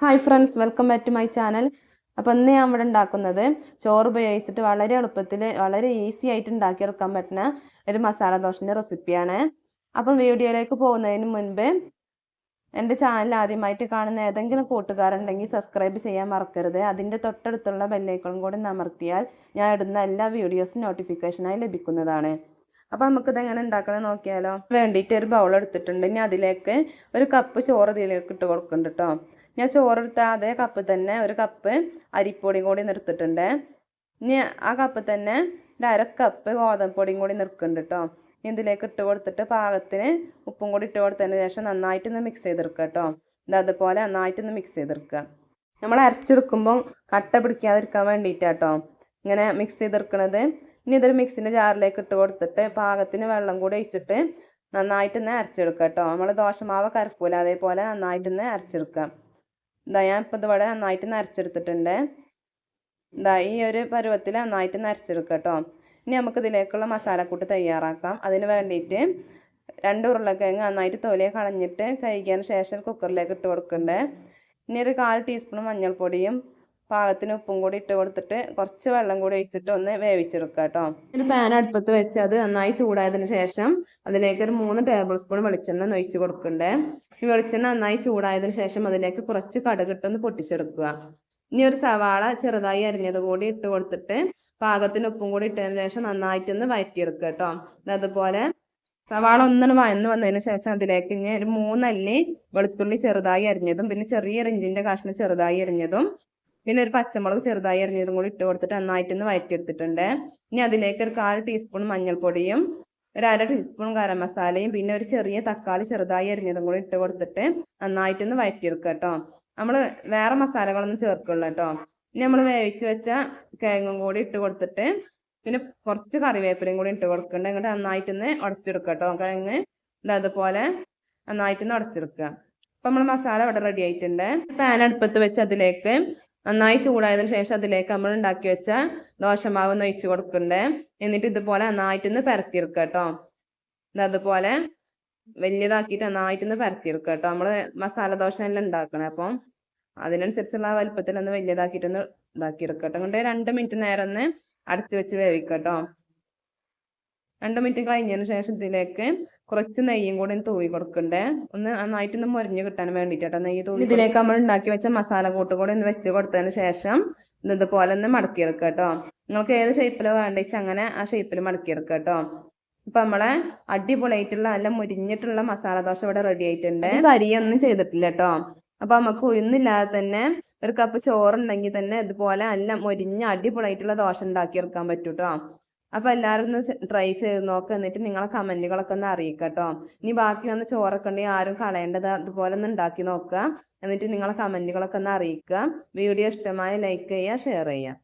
Hi friends, welcome back to my channel. അപ്പോൾ ഇന്ന് ഞാൻ ഇവിടെ ഉണ്ടാക്കുന്നത് ചോറ് ഉപയോഗിച്ചിട്ട് വളരെ എളുപ്പത്തിൽ വളരെ ഈസി ആയിട്ട് ഉണ്ടാക്കിയെടുക്കാൻ പറ്റുന്ന ഒരു മസാല ദോശൻ്റെ റെസിപ്പിയാണ്. അപ്പം വീഡിയോയിലേക്ക് പോകുന്നതിന് മുൻപ് എൻ്റെ ചാനൽ ആദ്യമായിട്ട് കാണുന്ന ഏതെങ്കിലും കൂട്ടുകാരുണ്ടെങ്കിൽ സബ്സ്ക്രൈബ് ചെയ്യാൻ മറക്കരുത്. അതിൻ്റെ തൊട്ടടുത്തുള്ള ബെല്ലൈക്കണും കൂടി അമർത്തിയാൽ ഞാൻ ഇടുന്ന എല്ലാ വീഡിയോസും നോട്ടിഫിക്കേഷനായി ലഭിക്കുന്നതാണ്. അപ്പോൾ നമുക്കിത് എങ്ങനെ ഉണ്ടാക്കണം നോക്കിയാലോ. വേണ്ടിയിട്ട് ഒരു ബൗൾ എടുത്തിട്ടുണ്ട്. ഇനി അതിലേക്ക് ഒരു കപ്പ് ചോറ് ഇതിലേക്ക് ഇട്ട് കൊടുക്കുന്നുണ്ട് കേട്ടോ. ഞാൻ ചോറെടുത്ത അതേ കപ്പ് തന്നെ ഒരു കപ്പ് അരിപ്പൊടി കൂടി നിർത്തിട്ടുണ്ട്. ഇനി ആ കപ്പ് തന്നെ ഒരു അര കപ്പ് ഗോതമ്പ് പൊടിയും കൂടി നിൽക്കുന്നുണ്ട് കേട്ടോ. ഇതിലേക്ക് ഇട്ട് കൊടുത്തിട്ട് പാകത്തിന് ഉപ്പും കൂടി ഇട്ട് കൊടുത്തതിന് ശേഷം നന്നായിട്ടൊന്ന് മിക്സ് ചെയ്തെടുക്കുക കേട്ടോ. അതുപോലെ നന്നായിട്ടൊന്ന് മിക്സ് ചെയ്തെടുക്കുക. നമ്മൾ അരച്ചെടുക്കുമ്പോൾ കട്ട പിടിക്കാതിരിക്കാൻ വേണ്ടിയിട്ടാട്ടോ ഇങ്ങനെ മിക്സ് ചെയ്തെടുക്കണത്. ഇനി ഇതൊരു മിക്സിൻ്റെ ജാറിലേക്ക് ഇട്ട് കൊടുത്തിട്ട് പാകത്തിന് വെള്ളം കൂടി ഒഴിച്ചിട്ട് നന്നായിട്ടൊന്ന് അരച്ചെടുക്കുക കേട്ടോ. നമ്മൾ ദോശമാവ് കരക്കൂല അതേപോലെ നന്നായിട്ടൊന്ന് അരച്ചെടുക്കുക. ഞാൻ ഇപ്പോൾ ഇതിവിടെ നന്നായിട്ട് നരച്ചെടുത്തിട്ടുണ്ട്. ഈ ഒരു പരുവത്തിൽ നന്നായിട്ട് നരച്ചെടുക്കുക കേട്ടോ. ഇനി നമുക്ക് ഇതിലേക്കുള്ള മസാലക്കൂട്ട് തയ്യാറാക്കാം. അതിന് വേണ്ടിയിട്ട് 2 ഉരുളക്കിഴങ്ങ് നന്നായിട്ട് തൊലിയെ കളഞ്ഞിട്ട് കഴുകിയതിന് ശേഷം കുക്കറിലേക്ക് ഇട്ട് കൊടുക്കണ്ടേ. ഇനി ഒരു 1/4 ടീസ്പൂൺ മഞ്ഞൾപ്പൊടിയും പാകത്തിന് ഉപ്പും കൂടി ഇട്ട് കൊടുത്തിട്ട് കുറച്ച് വെള്ളം കൂടി ഒഴിച്ചിട്ട് ഒന്ന് വേവിച്ചെടുക്കുക കേട്ടോ. ഒരു പാൻ അടുപ്പത്ത് വെച്ച് അത് നന്നായി ചൂടായതിന് ശേഷം അതിലേക്ക് ഒരു 3 ടേബിൾ സ്പൂൺ വെളിച്ചെണ്ണ ഒഴിച്ച് കൊടുക്കണ്ടേ. ഈ വെളിച്ചെണ്ണ നന്നായി ചൂടായതിന് ശേഷം അതിലേക്ക് കുറച്ച് കടുകിട്ടൊന്ന് പൊട്ടിച്ചെടുക്കുക. ഇനി ഒരു സവാള ചെറുതായി അരിഞ്ഞത് കൂടി ഇട്ട് കൊടുത്തിട്ട് പാകത്തിന് ഉപ്പും കൂടി ഇട്ടതിന് ശേഷം നന്നായിട്ടൊന്ന് വഴറ്റിയെടുക്കുക കേട്ടോ. അതുപോലെ സവാള ഒന്നും വഴന്ന് വന്നതിന് ശേഷം അതിലേക്ക് ഇനി ഒരു 3 അല്ലി വെളുത്തുള്ളി ചെറുതായി അരിഞ്ഞതും പിന്നെ ചെറിയൊരു ഇഞ്ചിൻ്റെ കഷ്ണം ചെറുതായി അരിഞ്ഞതും പിന്നെ ഒരു പച്ചമുളക് ചെറുതായി അരിഞ്ഞതും കൂടി ഇട്ട് കൊടുത്തിട്ട് നന്നായിട്ടൊന്ന് വഴറ്റിയെടുത്തിട്ടുണ്ട്. ഇനി അതിലേക്ക് ഒരു 1/4 ടീസ്പൂൺ മഞ്ഞൾപ്പൊടിയും ഒരു 1/2 ടീസ്പൂൺ ഗരം മസാലയും പിന്നെ ഒരു ചെറിയ തക്കാളി ചെറുതായി അരിഞ്ഞതും കൂടി ഇട്ട് കൊടുത്തിട്ട് നന്നായിട്ടൊന്ന് വഴറ്റിയെടുക്കുക കേട്ടോ. നമ്മൾ വേറെ മസാലകളൊന്നും ചേർക്കുള്ളൂ കേട്ടോ. ഇനി നമ്മൾ വേവിച്ച് വെച്ച കിഴങ്ങും കൂടി ഇട്ട് കൊടുത്തിട്ട് പിന്നെ കുറച്ച് കറിവേപ്പിലയും കൂടി ഇട്ട് കൊടുക്കുന്നുണ്ട്. എന്നിട്ട് നന്നായിട്ടൊന്ന് ഉടച്ചെടുക്കുക കേട്ടോ. കിഴങ്ങ് അതുപോലെ നന്നായിട്ടൊന്ന് ഉടച്ചെടുക്കുക. അപ്പം നമ്മൾ മസാല ഇവിടെ റെഡി ആയിട്ടുണ്ട്. പാൻ അടുപ്പത്ത് വെച്ച് അതിലേക്ക് നന്നായി ചൂടായതിനു ശേഷം അതിലേക്ക് നമ്മൾ ഉണ്ടാക്കി വെച്ച ദോശമാവ് ഒന്ന് ഒഴിച്ച് കൊടുക്കണ്ടേ. എന്നിട്ട് ഇതുപോലെ നന്നായിട്ടൊന്ന് പരത്തിയെടുക്കുക കേട്ടോ. അതുപോലെ വലിയതാക്കിയിട്ട് നന്നായിട്ടൊന്ന് പരത്തിയെടുക്കുക കേട്ടോ. നമ്മൾ മസാല ദോശ എല്ലാം ഉണ്ടാക്കണേ. അപ്പം അതിനനുസരിച്ചുള്ള വലുപ്പത്തിലൊന്ന് വലിയതാക്കിയിട്ടൊന്ന് ഇതാക്കിയെടുക്കുക കേട്ടോ. കൊണ്ട് 2 മിനിറ്റ് നേരം ഒന്ന് അടച്ചു വെച്ച് വേവിക്കുക കേട്ടോ. 2 മിനിറ്റ് കഴിഞ്ഞതിന് ശേഷം ഇതിലേക്ക് കുറച്ച് നെയ്യും കൂടി തൂവി കൊടുക്കണ്ടേ. ഒന്ന് നന്നായിട്ടൊന്ന് മുരിഞ്ഞ് കിട്ടാൻ വേണ്ടിയിട്ടോ നെയ്യ് തൂവി. ഇതിലേക്ക് നമ്മൾ ഉണ്ടാക്കി വെച്ച മസാല കൂട്ട് കൂടി ഒന്ന് വെച്ച് കൊടുത്തതിന് ശേഷം ഇതുപോലെ ഒന്ന് മടക്കിയെടുക്കുക കേട്ടോ. നിങ്ങൾക്ക് ഏത് ഷേപ്പിലോ വേണ്ടിച്ച് അങ്ങനെ ആ ഷേപ്പിൽ മടക്കിയെടുക്കുക കേട്ടോ. അപ്പം നമ്മളെ അടിപൊളിയായിട്ടുള്ള നല്ല മുരിഞ്ഞിട്ടുള്ള മസാല ദോശ ഇവിടെ റെഡി ആയിട്ടുണ്ട്. കരിയൊന്നും ചെയ്തിട്ടില്ല കേട്ടോ. അപ്പം നമുക്ക് ഉഴുന്നില്ലാതെ തന്നെ ഒരു കപ്പ് ചോറുണ്ടെങ്കിൽ തന്നെ ഇതുപോലെ നല്ല മുരിഞ്ഞ അടിപൊളിയായിട്ടുള്ള ദോശ ഉണ്ടാക്കിയെടുക്കാൻ പറ്റും കേട്ടോ. അപ്പോൾ എല്ലാവരും ഒന്ന് ട്രൈ ചെയ്ത് നോക്കുക. എന്നിട്ട് നിങ്ങളെ കമൻറ്റുകളൊക്കെ ഒന്ന് അറിയിക്കുക കേട്ടോ. ഇനി ബാക്കി വന്ന ചോറൊക്കെ ഉണ്ടെങ്കിൽ ആരും കളയേണ്ടത് അതുപോലെ ഒന്ന് ഉണ്ടാക്കി നോക്കുക. എന്നിട്ട് നിങ്ങളെ കമൻറ്റുകളൊക്കെ ഒന്ന് അറിയിക്കുക. വീഡിയോ ഇഷ്ടമായി ലൈക്ക് ചെയ്യുക, ഷെയർ ചെയ്യുക.